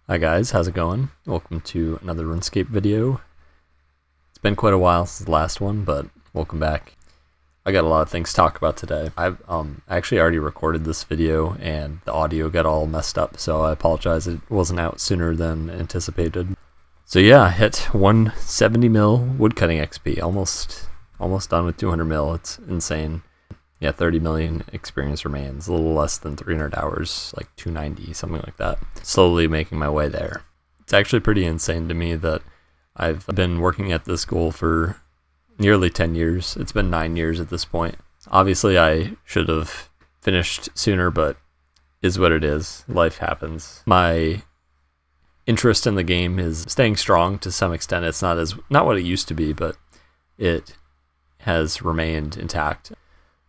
Hi guys, how's it going? Welcome to another RuneScape video. It's been quite a while since the last one, but welcome back. I got a lot of things to talk about today. I've actually already recorded this video and the audio got all messed up, so I apologize it wasn't out sooner than anticipated. So yeah, I hit 170 mil woodcutting XP, almost done with 200 mil. It's insane. Yeah, 30 million experience remains, a little less than 300 hours, like 290, something like that. Slowly making my way there. It's actually pretty insane to me that I've been working at this goal for nearly 10 years. It's been 9 years at this point. Obviously, I should have finished sooner, but is what it is. Life happens. My interest in the game is staying strong to some extent. It's not what it used to be, but it has remained intact.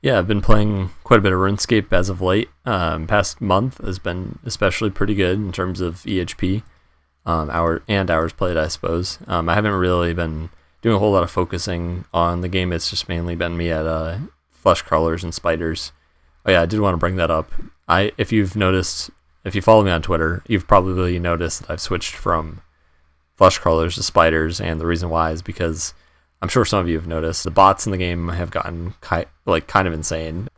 Yeah, I've been playing quite a bit of RuneScape as of late. Past month has been especially pretty good in terms of EHP, hours played, I suppose. I haven't really been doing a whole lot of focusing on the game. It's just mainly been me at flesh crawlers and spiders. Oh yeah, I did want to bring that up. If you follow me on Twitter, you've probably noticed that I've switched from flesh crawlers to spiders, and the reason why is because I'm sure some of you have noticed the bots in the game have gotten kind of insane.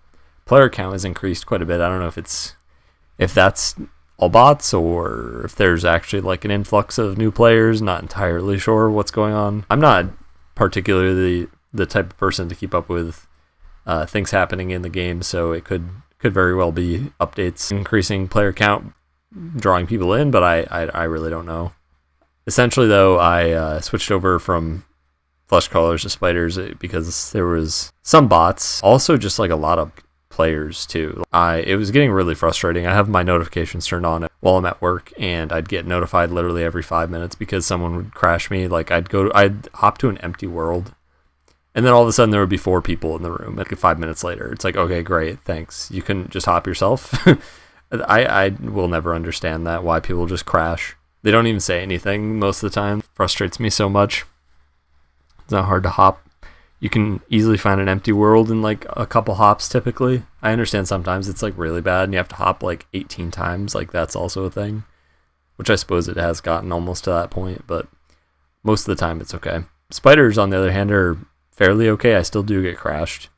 Player count has increased quite a bit. I don't know if that's all bots or if there's actually like an influx of new players. Not entirely sure what's going on. I'm not particularly the type of person to keep up with things happening in the game, so it could very well be updates increasing player count, drawing people in, but I really don't know. Essentially though, I switched over from flesh crawlers to spiders because there was some bots, also just like a lot of players too. It was getting really frustrating. I have my notifications turned on while I'm at work, and I'd get notified literally every 5 minutes because someone would crash me. Like I'd hop to an empty world, and then all of a sudden there would be 4 people in the room. Like 5 minutes later, it's like, okay, great, thanks. You can just hop yourself. I will never understand that, why people just crash. They don't even say anything most of the time. Frustrates me so much. It's not hard to hop. You can easily find an empty world in like a couple hops typically. I understand sometimes it's like really bad and you have to hop like 18 times. Like that's also a thing, which I suppose it has gotten almost to that point, but most of the time it's okay. Spiders, on the other hand, are fairly okay. I still do get crashed,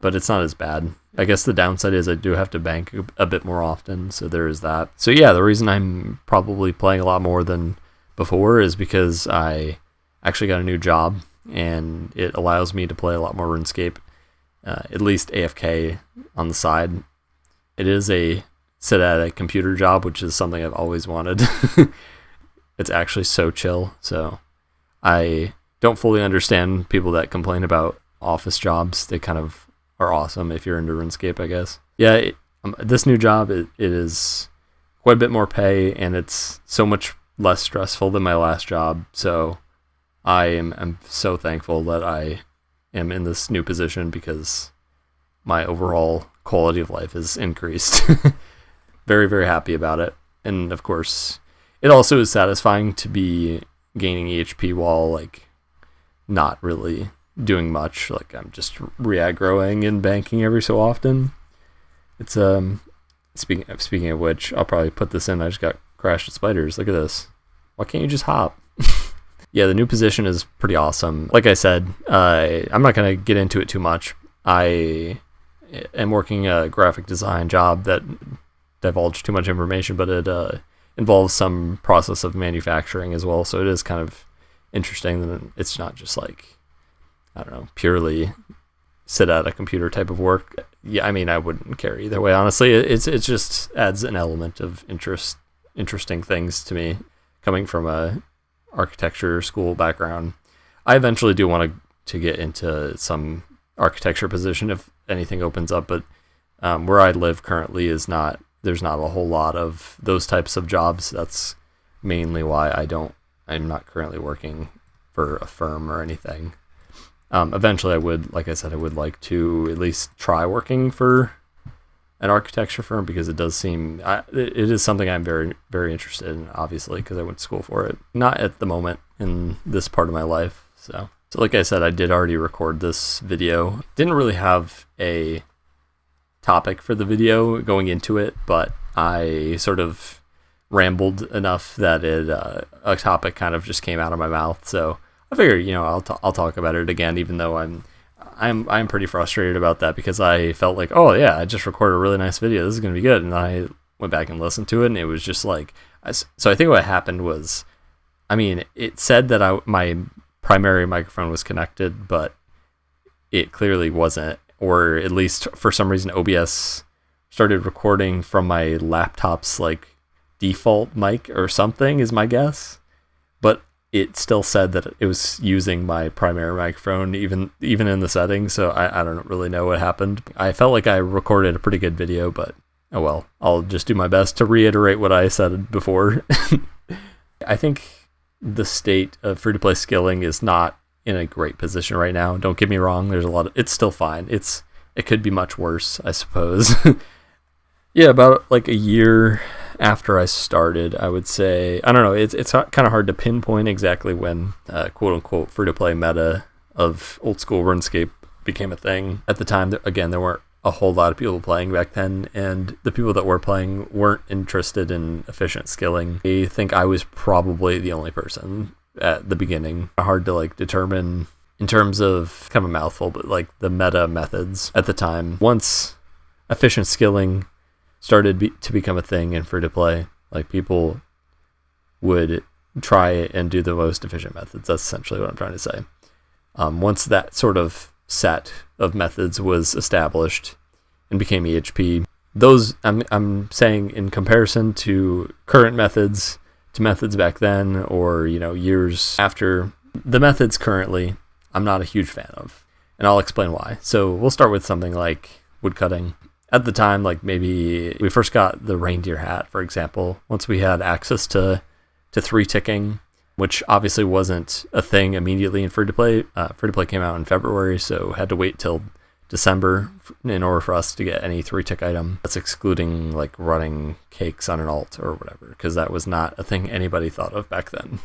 but it's not as bad. I guess the downside is I do have to bank a bit more often, so there is that. So yeah, the reason I'm probably playing a lot more than before is because I actually got a new job, and it allows me to play a lot more RuneScape, at least AFK on the side. It is a sit at a computer job, which is something I've always wanted. It's actually so chill, so I don't fully understand people that complain about office jobs. They kind of are awesome if you're into RuneScape, I guess. Yeah, this new job, it is quite a bit more pay, and it's so much less stressful than my last job, so I'm so thankful that I am in this new position because my overall quality of life has increased. Very, very happy about it. And of course, it also is satisfying to be gaining EHP while like not really doing much. Like I'm just re-aggroing and banking every so often. It's speaking of which, I'll probably put this in. I just got crashed at spiders. Look at this. Why can't you just hop? Yeah, the new position is pretty awesome. Like I said, I'm not going to get into it too much. I am working a graphic design job that divulged too much information, but it involves some process of manufacturing as well, so it is kind of interesting that it's not just like, I don't know, purely sit at a computer type of work. Yeah, I mean, I wouldn't care either way, honestly. It just adds an element of interesting things to me, coming from a architecture school background. I eventually do want to get into some architecture position if anything opens up, but where I live currently there's not a whole lot of those types of jobs. That's mainly why I'm not currently working for a firm or anything. Eventually I would like to at least try working for an architecture firm, because it does seem it is something I'm very, very interested in, obviously, because I went to school for it. Not at the moment in this part of my life. So like I said, I did already record this video. Didn't really have a topic for the video going into it, but I sort of rambled enough that a topic kind of just came out of my mouth. So I figured, I'll talk about it again, even though I'm pretty frustrated about that, because I felt like, oh yeah, I just recorded a really nice video, this is gonna be good, and I went back and listened to it, and it was just like, so I think what happened was, it said that my primary microphone was connected, but it clearly wasn't, or at least for some reason OBS started recording from my laptop's like default mic or something, is my guess. But it still said that it was using my primary microphone, even in the settings, so I don't really know what happened. I felt like I recorded a pretty good video, but oh well, I'll just do my best to reiterate what I said before. I think the state of free-to-play skilling is not in a great position right now. Don't get me wrong, there's it's still fine. It could be much worse, I suppose. Yeah, about like a year after I started, I would say, I don't know, it's kind of hard to pinpoint exactly when quote-unquote free-to-play meta of old school RuneScape became a thing. At the time, again, there weren't a whole lot of people playing back then, and the people that were playing weren't interested in efficient skilling. I think I was probably the only person at the beginning. Hard to like determine in terms of, kind of a mouthful, but like the meta methods at the time. Once efficient skilling started to become a thing in free-to-play, like people would try and do the most efficient methods. That's essentially what I'm trying to say. Once that sort of set of methods was established and became EHP, those, I'm saying in comparison to current methods, to methods back then, or years after, the methods currently I'm not a huge fan of, and I'll explain why. So we'll start with something like woodcutting. At the time, like maybe we first got the reindeer hat, for example, once we had access to 3-ticking, which obviously wasn't a thing immediately in free-to-play. Free-to-play came out in February, so had to wait till December in order for us to get any 3-tick item. That's excluding like running cakes on an alt or whatever, because that was not a thing anybody thought of back then.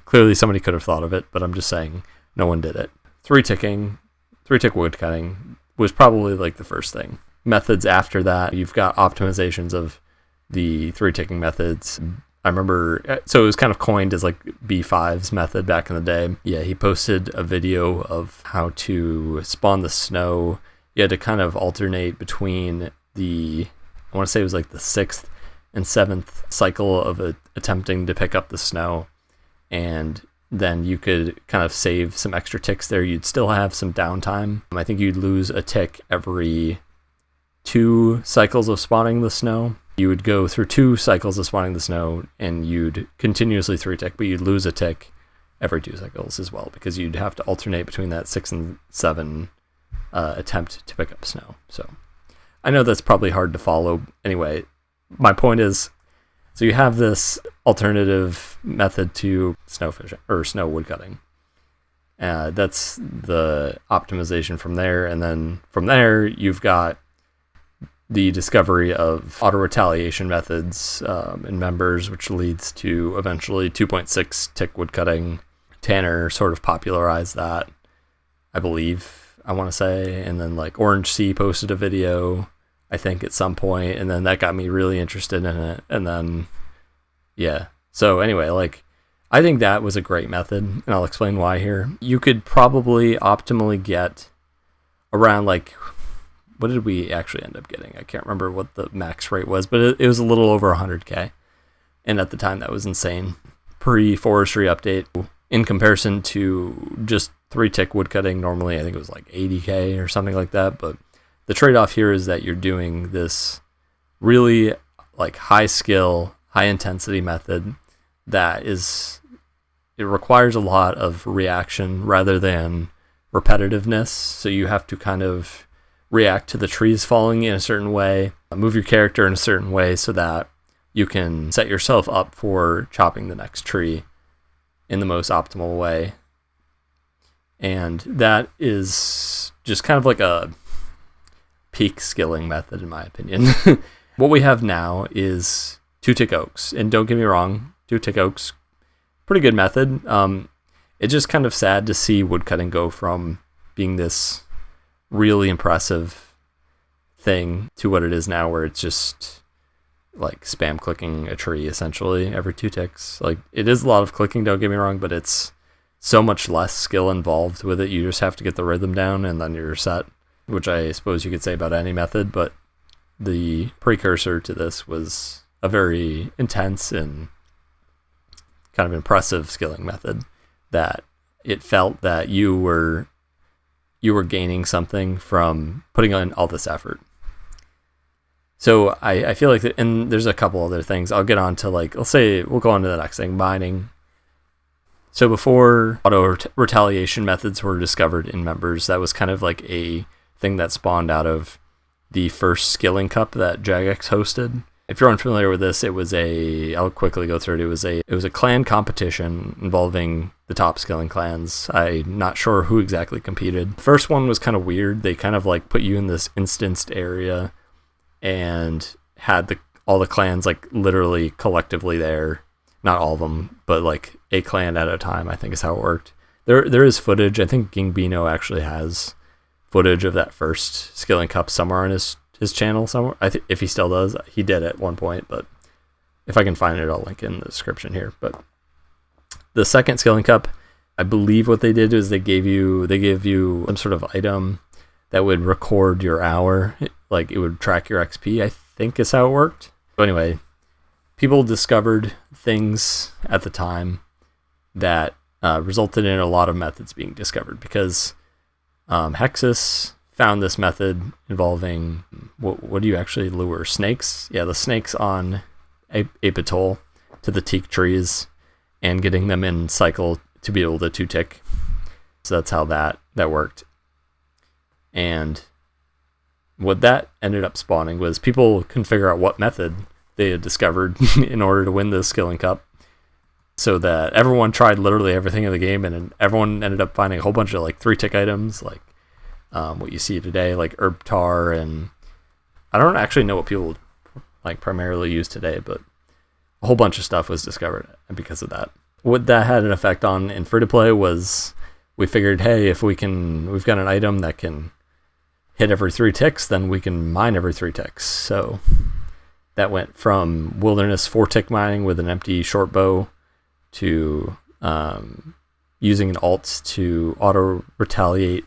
Clearly somebody could have thought of it, but I'm just saying no one did it. 3-tick woodcutting was probably like the first thing. Methods after that, you've got optimizations of the 3-ticking methods. I remember, so it was kind of coined as like B5's method back in the day. Yeah, he posted a video of how to spawn the snow. You had to kind of alternate between I want to say it was like the 6th and 7th cycle of attempting to pick up the snow. And then you could kind of save some extra ticks there. You'd still have some downtime. I think you'd lose a tick every 2 cycles of spawning the snow. You would go through 2 cycles of spawning the snow, and you'd continuously 3-tick, but you'd lose a tick every 2 cycles as well, because you'd have to alternate between that 6 and 7 attempt to pick up snow. So I know that's probably hard to follow. Anyway, my point is, so you have this alternative method to snow fishing or snow woodcutting. That's the optimization from there, and then from there you've got the discovery of auto-retaliation methods in members, which leads to eventually 2.6 tick woodcutting. Tanner sort of popularized that, I believe, I want to say, and then like Orange C posted a video, I think, at some point, and then that got me really interested in it, and then, yeah. So anyway, like, I think that was a great method, and I'll explain why here. You could probably optimally get around like, what did we actually end up getting? I can't remember what the max rate was, but it was a little over 100k. And at the time, that was insane. Pre-forestry update, in comparison to just 3-tick woodcutting, normally I think it was like 80k or something like that. But the trade-off here is that you're doing this really like high skill, high intensity method that it requires a lot of reaction rather than repetitiveness. So you have to kind of react to the trees falling in a certain way, move your character in a certain way so that you can set yourself up for chopping the next tree in the most optimal way. And that is just kind of like a peak skilling method, in my opinion. What we have now is 2-tick oaks, and don't get me wrong, 2-tick oaks, pretty good method. It's just kind of sad to see woodcutting go from being this really impressive thing to what it is now, where it's just like spam clicking a tree essentially every 2 ticks. Like, it is a lot of clicking, don't get me wrong, but it's so much less skill involved with it. You just have to get the rhythm down and then you're set, which I suppose you could say about any method, but the precursor to this was a very intense and kind of impressive skilling method that it felt that you were gaining something from putting in all this effort. So I feel like and there's a couple other things I'll get on to, like, let's say we'll go on to the next thing, mining. So before auto retaliation methods were discovered in members, that was kind of like a thing that spawned out of the first skilling cup that Jagex hosted. If you're unfamiliar with this, I'll quickly go through it. It was a clan competition involving the top skilling clans. I'm not sure who exactly competed. The first one was kind of weird. They kind of like put you in this instanced area and had all the clans like literally collectively there. Not all of them, but like a clan at a time, I think is how it worked. There is footage. I think Gingbino actually has footage of that first skilling cup somewhere on his channel somewhere. If he still does, he did at one point, but if I can find it, I'll link in the description here. But the second skilling cup, I believe what they did is they gave you some sort of item that would record your hour, like it would track your XP, I think is how it worked. So anyway, people discovered things at the time that resulted in a lot of methods being discovered, because Hexus found this method involving, what do you actually lure? Snakes? Yeah, the snakes on Apatol to the teak trees and getting them in cycle to be able to 2-tick. So that's how that worked. And what that ended up spawning was people couldn't figure out what method they had discovered in order to win the skilling cup. So that everyone tried literally everything in the game, and everyone ended up finding a whole bunch of like 3-tick items, like what you see today, like herb tar, and I don't actually know what people like primarily use today, but a whole bunch of stuff was discovered because of that. What that had an effect on in free to play was we figured, hey, if we've got an item that can hit every 3 ticks, then we can mine every 3 ticks. So that went from wilderness 4-tick mining with an empty short bow to using an alt to auto retaliate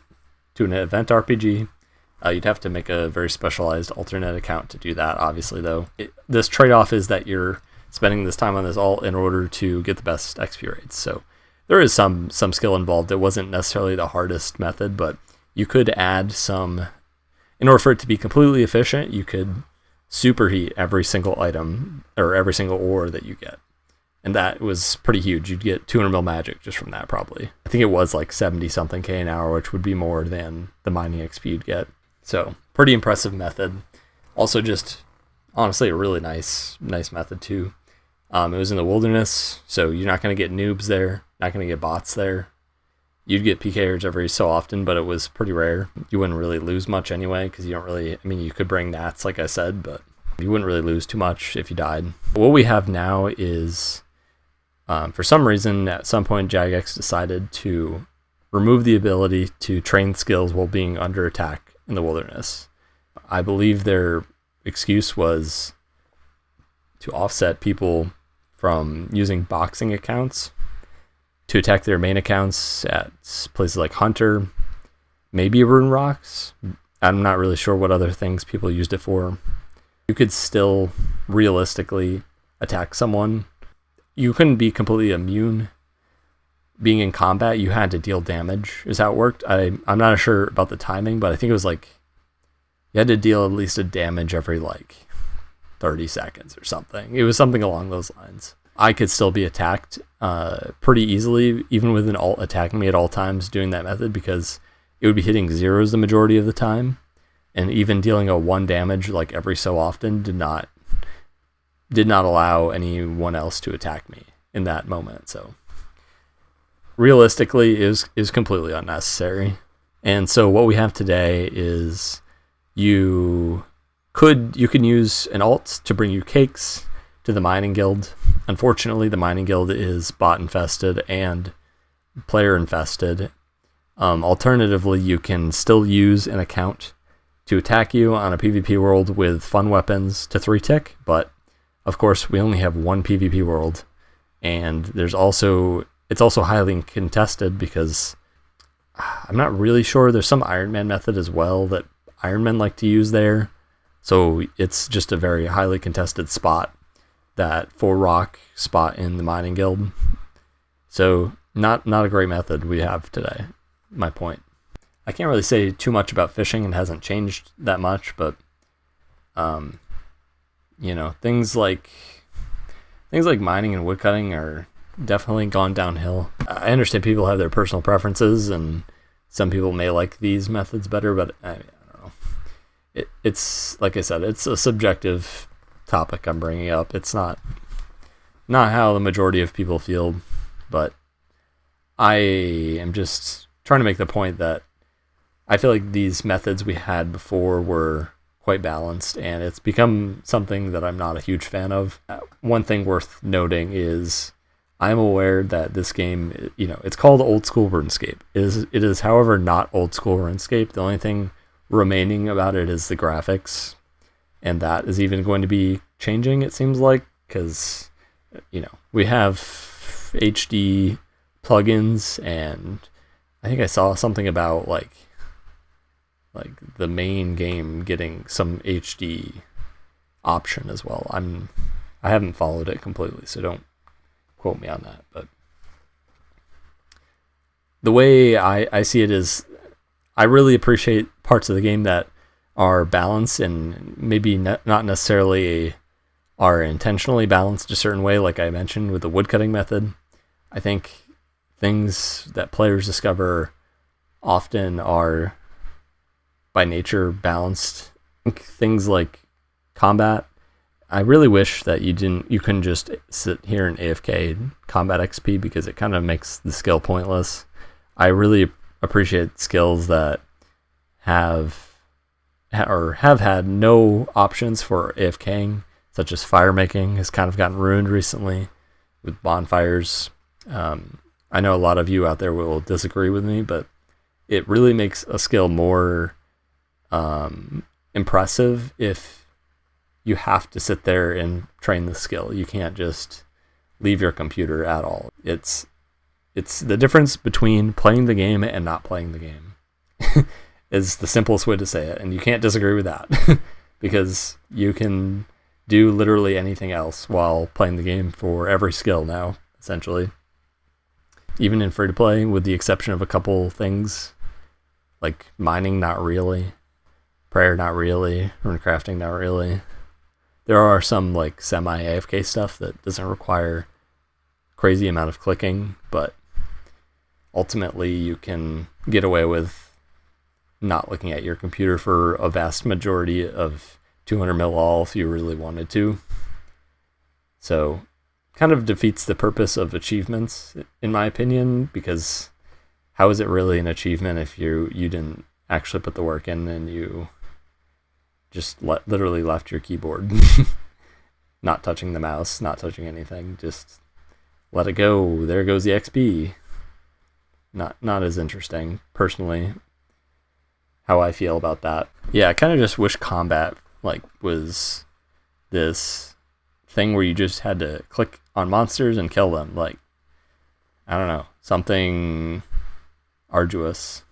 to an event RPG. You'd have to make a very specialized alternate account to do that, obviously, though. This trade-off is that you're spending this time on this alt in order to get the best XP rates. So there is some skill involved. It wasn't necessarily the hardest method, but you could add some. In order for it to be completely efficient, you could superheat every single item or every single ore that you get. And that was pretty huge. You'd get 200 mil magic just from that, probably. I think it was like 70-something K an hour, which would be more than the mining XP you'd get. So, pretty impressive method. Also, just honestly a really nice method too. It was in the wilderness, so you're not going to get noobs there, not going to get bots there. You'd get PKers every so often, but it was pretty rare. You wouldn't really lose much anyway, because you don't really, I mean, you could bring gnats, like I said, but you wouldn't really lose too much if you died. What we have now is, for some reason, at some point, Jagex decided to remove the ability to train skills while being under attack in the wilderness. I believe their excuse was to offset people from using boxing accounts to attack their main accounts at places like Hunter, maybe Rune Rocks. I'm not really sure what other things people used it for. You could still realistically attack someone. You couldn't be completely immune. Being in combat, you had to deal damage, is how it worked. I'm not sure about the timing, but I think it was like you had to deal at least a damage every like 30 seconds or something. It was something along those lines. I could still be attacked pretty easily, even with an alt attacking me at all times doing that method, because it would be hitting zeros the majority of the time, and even dealing a 1 damage like every so often did not allow anyone else to attack me in that moment. So realistically is completely unnecessary. And so what we have today is you can use an alt to bring you cakes to the mining guild. Unfortunately, the mining guild is bot infested and player infested. Alternatively, you can still use an account to attack you on a PvP world with fun weapons to 3-tick, but of course, we only have one PvP world, and it's also highly contested because I'm not really sure. There's some Iron Man method as well that Iron Men like to use there. So it's just a very highly contested spot, that 4-rock spot in the mining guild. So not a great method we have today, my point. I can't really say too much about fishing. It hasn't changed that much, but things like mining and woodcutting are definitely gone downhill. I understand people have their personal preferences, and some people may like these methods better, but I don't know. It's like I said, it's a subjective topic I'm bringing up. It's not how the majority of people feel, but I am just trying to make the point that I feel like these methods we had before were quite balanced, and it's become something that I'm not a huge fan of. One thing worth noting is I'm aware that this game, it's called Old School RuneScape. It is, however, not Old School RuneScape. The only thing remaining about it is the graphics, and that is even going to be changing, it seems like, because, we have HD plugins, and I think I saw something about like the main game getting some HD option as well. I haven't followed it completely, so don't quote me on that. But the way I see it is, I really appreciate parts of the game that are balanced and maybe not necessarily are intentionally balanced a certain way, like I mentioned with the woodcutting method. I think things that players discover often are by nature balanced. Things like combat, I really wish that you couldn't just sit here and AFK combat XP, because it kind of makes the skill pointless. I really appreciate skills that have had no options for AFKing, such as fire making has kind of gotten ruined recently with bonfires. I know a lot of you out there will disagree with me, but it really makes a skill more impressive if you have to sit there and train the skill. You can't just leave your computer at all. It's the difference between playing the game and not playing the game is the simplest way to say it, and you can't disagree with that because you can do literally anything else while playing the game for every skill now, essentially. Even in free-to-play, with the exception of a couple things, like mining, not really. Prayer, not really. Runecrafting, not really. There are some like semi-AFK stuff that doesn't require crazy amount of clicking, but ultimately you can get away with not looking at your computer for a vast majority of 200 mil all if you really wanted to. So kind of defeats the purpose of achievements, in my opinion, because how is it really an achievement if you didn't actually put the work in and you just literally left your keyboard, not touching the mouse, not touching anything, just let it go. There goes the XP. Not as interesting, personally, how I feel about that. Yeah, I kind of just wish combat was this thing where you just had to click on monsters and kill them. I don't know, something arduous.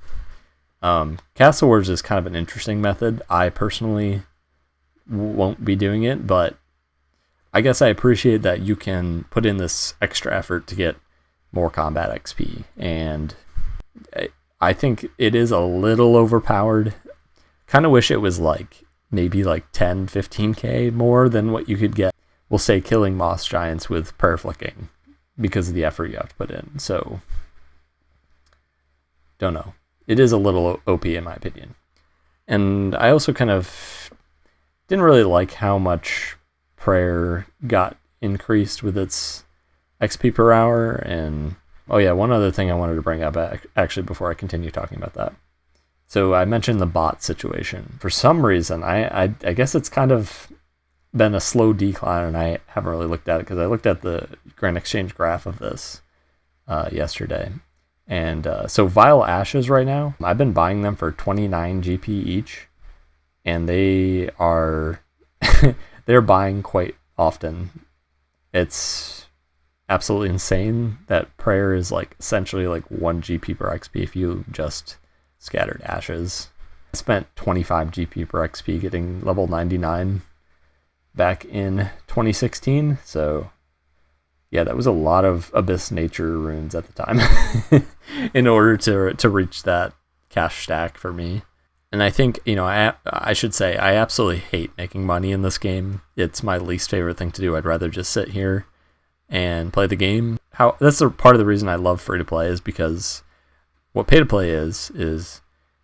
Castle Wars is kind of an interesting method. I personally won't be doing it, but I guess I appreciate that you can put in this extra effort to get more combat XP, and I think it is a little overpowered. Kind of wish it was maybe 10, 15k more than what you could get, we'll say, killing moss giants with prayer flicking, because of the effort you have to put in. So don't know. It is a little OP in my opinion. And I also kind of didn't really like how much prayer got increased with its XP per hour. And oh yeah, one other thing I wanted to bring up actually before I continue talking about that. So I mentioned the bot situation. For some reason, I guess it's kind of been a slow decline, and I haven't really looked at it because I looked at the Grand Exchange graph of this yesterday. And so Vile Ashes right now, I've been buying them for 29 GP each, and they are they're buying quite often. It's absolutely insane that prayer is like essentially like 1 GP per XP if you just scattered ashes. I spent 25 GP per XP getting level 99 back in 2016, so yeah, that was a lot of Abyss Nature runes at the time in order to reach that cash stack for me. And I think, I should say, I absolutely hate making money in this game. It's my least favorite thing to do. I'd rather just sit here and play the game. That's part of the reason I love free-to-play, is because what pay-to-play is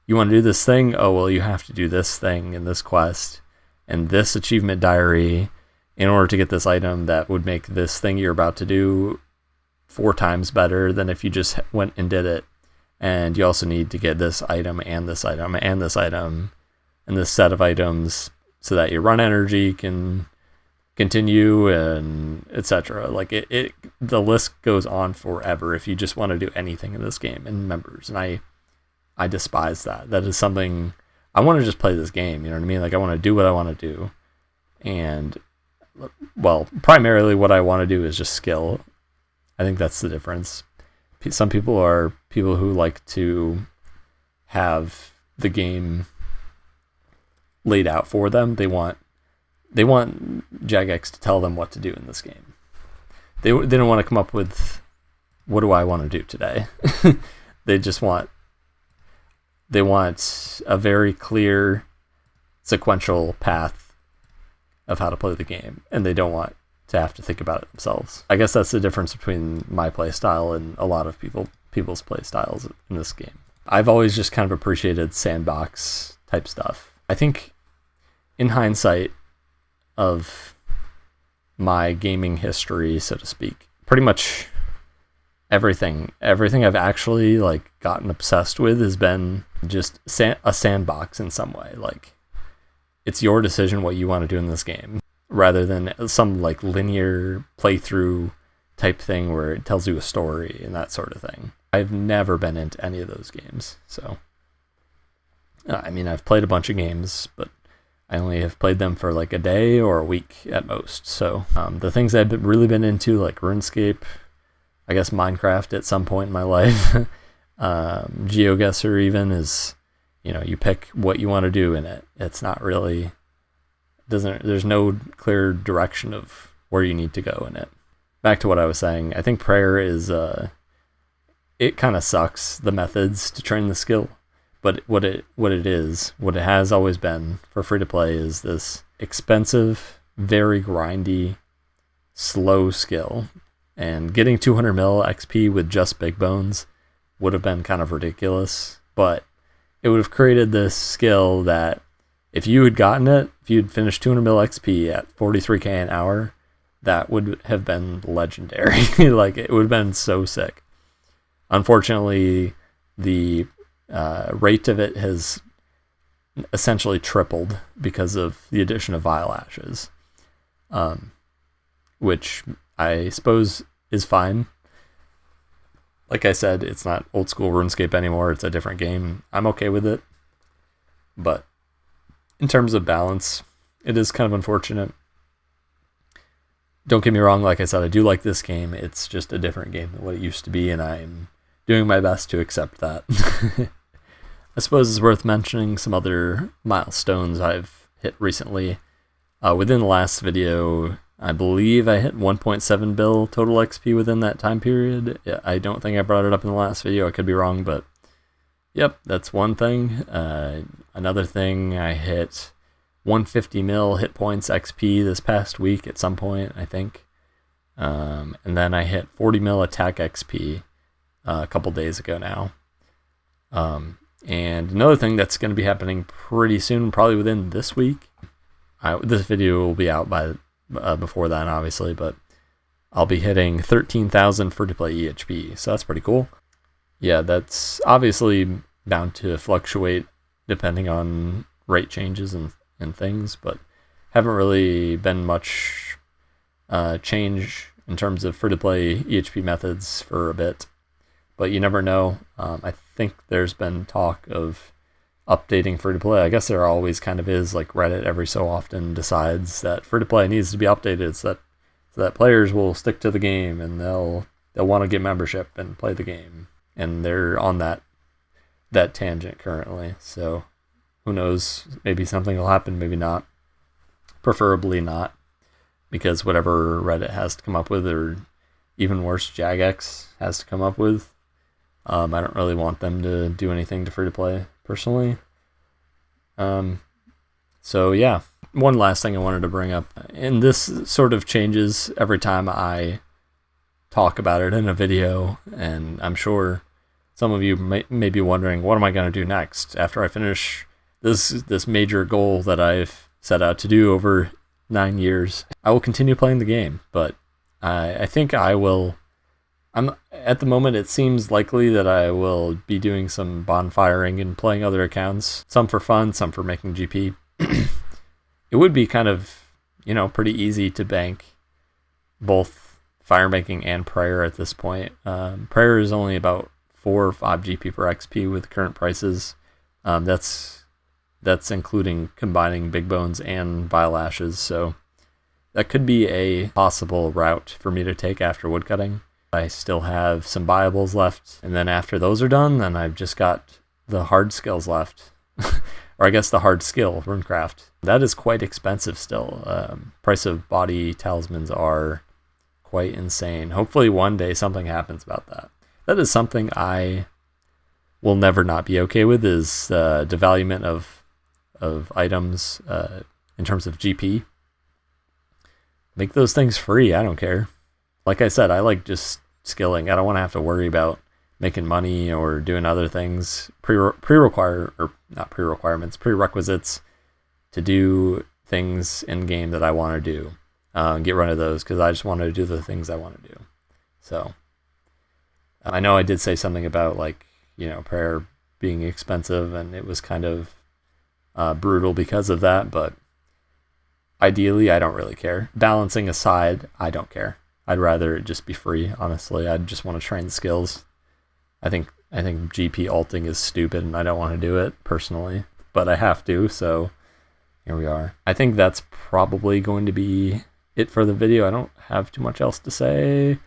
you want to do this thing, oh, well, you have to do this thing and this quest and this achievement diary in order to get this item that would make this thing you're about to do 4 times better than if you just went and did it. And you also need to get this item and this item and this item and this set of items so that your run energy can continue and etc. Like the list goes on forever if you just want to do anything in this game and members. And I despise that. That is something I want to just play this game. You know what I mean? Like I want to do what I want to do. And well, primarily what I want to do is just skill. I think that's the difference. Some people are people who like to have the game laid out for them. They want Jagex to tell them what to do in this game. They don't want to come up with, what do I want to do today? They want a very clear sequential path of how to play the game, and they don't want to have to think about it themselves. I guess that's the difference between my play style and a lot of people's play styles in this game. I've always just kind of appreciated sandbox type stuff. I think in hindsight of my gaming history, so to speak, pretty much everything I've actually like gotten obsessed with has been just a sandbox in some way. Like, it's your decision what you want to do in this game, rather than some like linear playthrough type thing where it tells you a story and that sort of thing. I've never been into any of those games. So, I mean, I've played a bunch of games, but I only have played them for like a day or a week at most. So the things I've really been into, like RuneScape, I guess Minecraft at some point in my life, GeoGuessr even, is, you pick what you want to do in it. It's not really, there's no clear direction of where you need to go in it. Back to what I was saying, I think prayer is, it kind of sucks, the methods to train the skill. But what it has always been for free to play is this expensive, very grindy, slow skill. And getting 200 mil XP with just big bones would have been kind of ridiculous, but it would have created this skill that if you had gotten it, if you'd finished 200 mil XP at 43k an hour, that would have been legendary. Like, it would have been so sick. Unfortunately, the rate of it has essentially tripled because of the addition of Vile Ashes, which I suppose is fine. Like I said, it's not old school RuneScape anymore. It's a different game. I'm okay with it. But in terms of balance, it is kind of unfortunate. Don't get me wrong, like I said, I do like this game. It's just a different game than what it used to be, and I'm doing my best to accept that. I suppose it's worth mentioning some other milestones I've hit recently. Within the last video, I believe I hit 1.7 bill total XP within that time period. I don't think I brought it up in the last video. I could be wrong, but yep, that's one thing. Another thing, I hit 150 mil hit points XP this past week at some point, I think. And then I hit 40 mil attack XP a couple days ago now. And another thing that's going to be happening pretty soon, probably within this week. This video will be out by before then, obviously, but I'll be hitting 13,000 free-to-play EHP, so that's pretty cool. Yeah, that's obviously bound to fluctuate depending on rate changes and things, but haven't really been much change in terms of free-to-play EHP methods for a bit. But you never know. I think there's been talk of updating free-to-play. I guess there always kind of is, like Reddit every so often decides that free-to-play needs to be updated so that players will stick to the game and they'll want to get membership and play the game. And they're on that tangent currently. So who knows? Maybe something will happen, maybe not. Preferably not, because whatever Reddit has to come up with, or even worse, Jagex has to come up with, I don't really want them to do anything to free-to-play, personally. So yeah, one last thing I wanted to bring up, and this sort of changes every time I talk about it in a video, and I'm sure some of you may be wondering, what am I going to do next after I finish this major goal that I've set out to do over 9 years? I will continue playing the game, but I think I will. At the moment, it seems likely that I will be doing some bonfiring and playing other accounts, some for fun, some for making GP. It would be kind of, pretty easy to bank both firemaking and prayer at this point. Prayer is only about 4 or 5 GP per XP with current prices. That's including combining big bones and vile ashes, so that could be a possible route for me to take after woodcutting. I still have some viables left, and then after those are done, then I've just got the hard skills left. Or I guess the hard skill, runecraft. That is quite expensive still. Price of body talismans are quite insane. Hopefully one day something happens about that. That is something I will never not be okay with, is devaluement of items in terms of GP. Make those things free, I don't care. Like I said, I like just skilling. I don't want to have to worry about making money or doing other things, prerequisites to do things in game that I want to do. Get rid of those, because I just want to do the things I want to do. So I know I did say something about, like, prayer being expensive, and it was kind of brutal because of that, but ideally I don't really care. Balancing aside, I don't care. I'd rather it just be free, honestly. I just want to train skills. I think GP ulting is stupid, and I don't want to do it personally, but I have to, so here we are. I think that's probably going to be it for the video. I don't have too much else to say.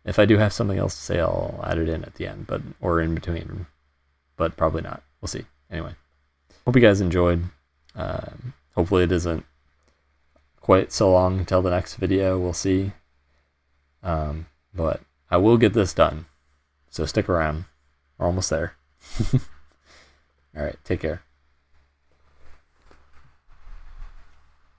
If I do have something else to say, I'll add it in at the end, or in between, but probably not. We'll see. Anyway, hope you guys enjoyed. Hopefully it isn't quite so long until the next video. We'll see. But I will get this done, so stick around. We're almost there. All right, take care.